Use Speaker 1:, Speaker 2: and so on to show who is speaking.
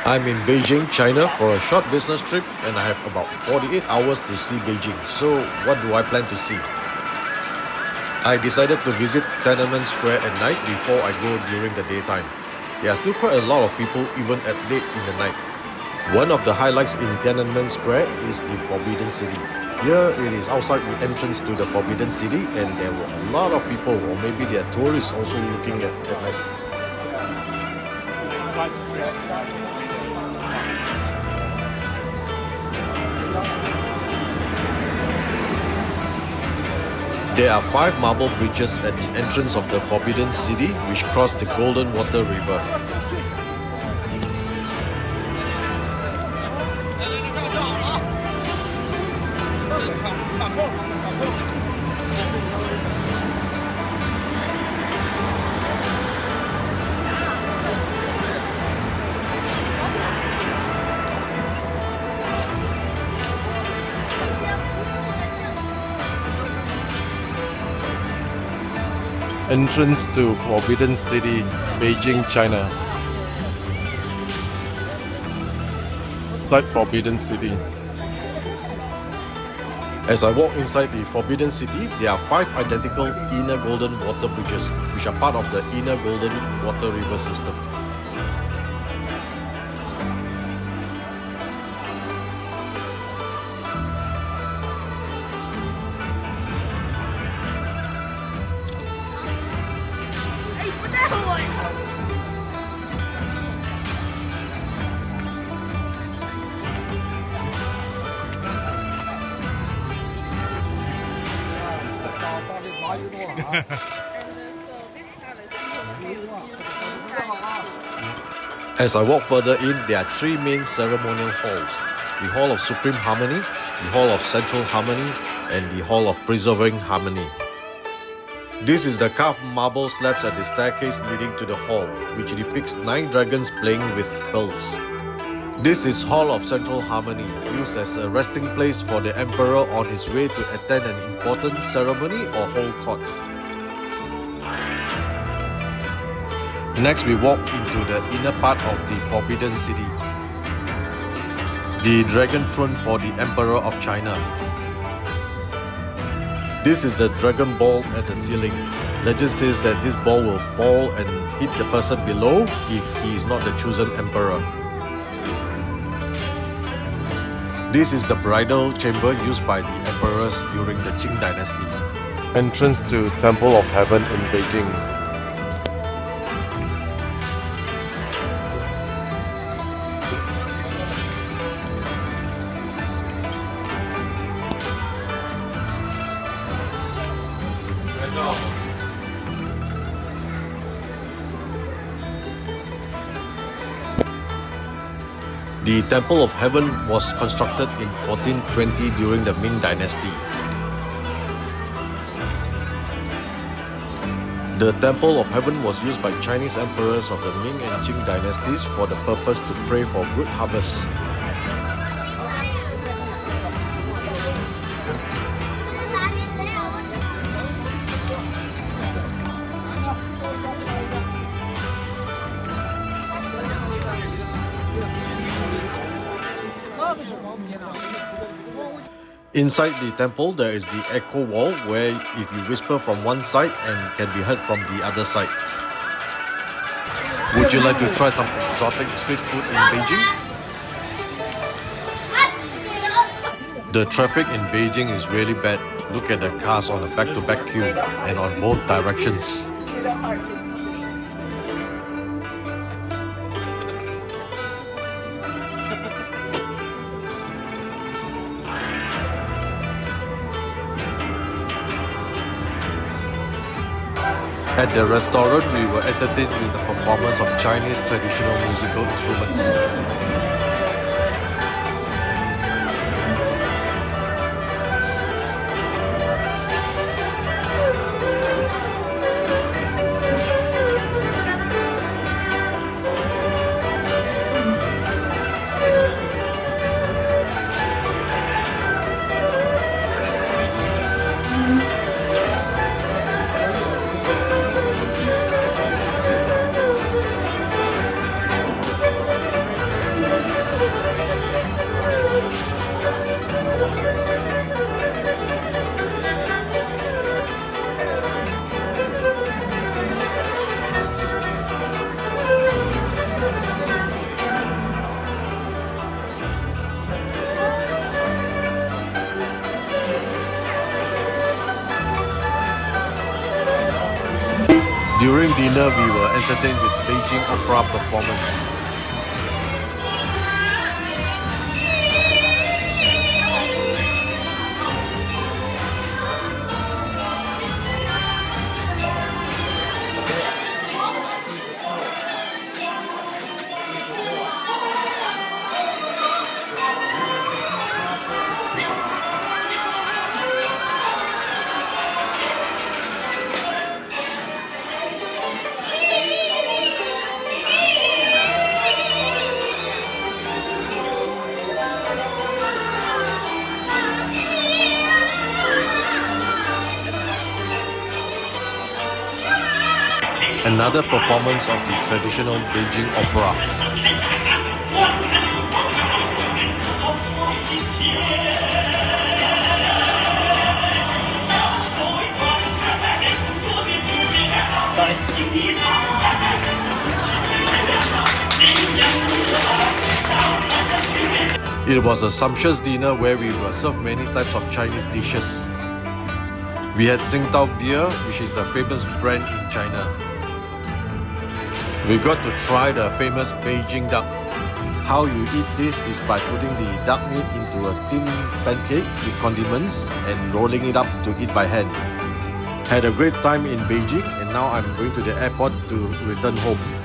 Speaker 1: I'm in Beijing, China for a short business trip and I have about 48 hours to see Beijing. So what do I plan to see? I decided to visit Tiananmen Square at night before I go during the daytime. There are still quite a lot of people even at late in the night. One of the highlights in Tiananmen Square is the Forbidden City. Here it is outside the entrance to the Forbidden City and there were a lot of people, or maybe there are tourists also looking at night. There are 5 marble bridges at the entrance of the Forbidden City which cross the Golden Water River. Entrance to Forbidden City, Beijing, China. Inside Forbidden City. As I walk inside the Forbidden City, there are 5 identical inner golden water bridges, which are part of the inner golden water river system. As I walk further in, there are 3 main ceremonial halls. The Hall of Supreme Harmony, the Hall of Central Harmony, and the Hall of Preserving Harmony. This is the carved marble slabs at the staircase leading to the hall, which depicts 9 dragons playing with pearls. This is Hall of Central Harmony, used as a resting place for the emperor on his way to attend an important ceremony or hold court. Next, we walk into the inner part of the Forbidden City. The dragon throne for the Emperor of China. This is the dragon ball at the ceiling. Legend says that this ball will fall and hit the person below if he is not the chosen emperor. This is the bridal chamber used by the emperors during the Qing dynasty. Entrance to Temple of Heaven in Beijing. The Temple of Heaven was constructed in 1420 during the Ming Dynasty. The Temple of Heaven was used by Chinese emperors of the Ming and Qing dynasties for the purpose to pray for good harvest. Inside the temple, there is the echo wall where if you whisper from one side and can be heard from the other side. Would you like to try some exotic street food in Beijing? The traffic in Beijing is really bad. Look at the cars on a back-to-back queue and on both directions. At the restaurant, we were entertained with the performance of Chinese traditional musical instruments. During dinner, we were entertained with Beijing opera performance. Another performance of the traditional Beijing opera. It was a sumptuous dinner where we were served many types of Chinese dishes. We had Tsingtao beer, which is the famous brand in China. We got to try the famous Beijing duck. How you eat this is by putting the duck meat into a thin pancake with condiments and rolling it up to eat by hand. Had a great time in Beijing, and now I'm going to the airport to return home.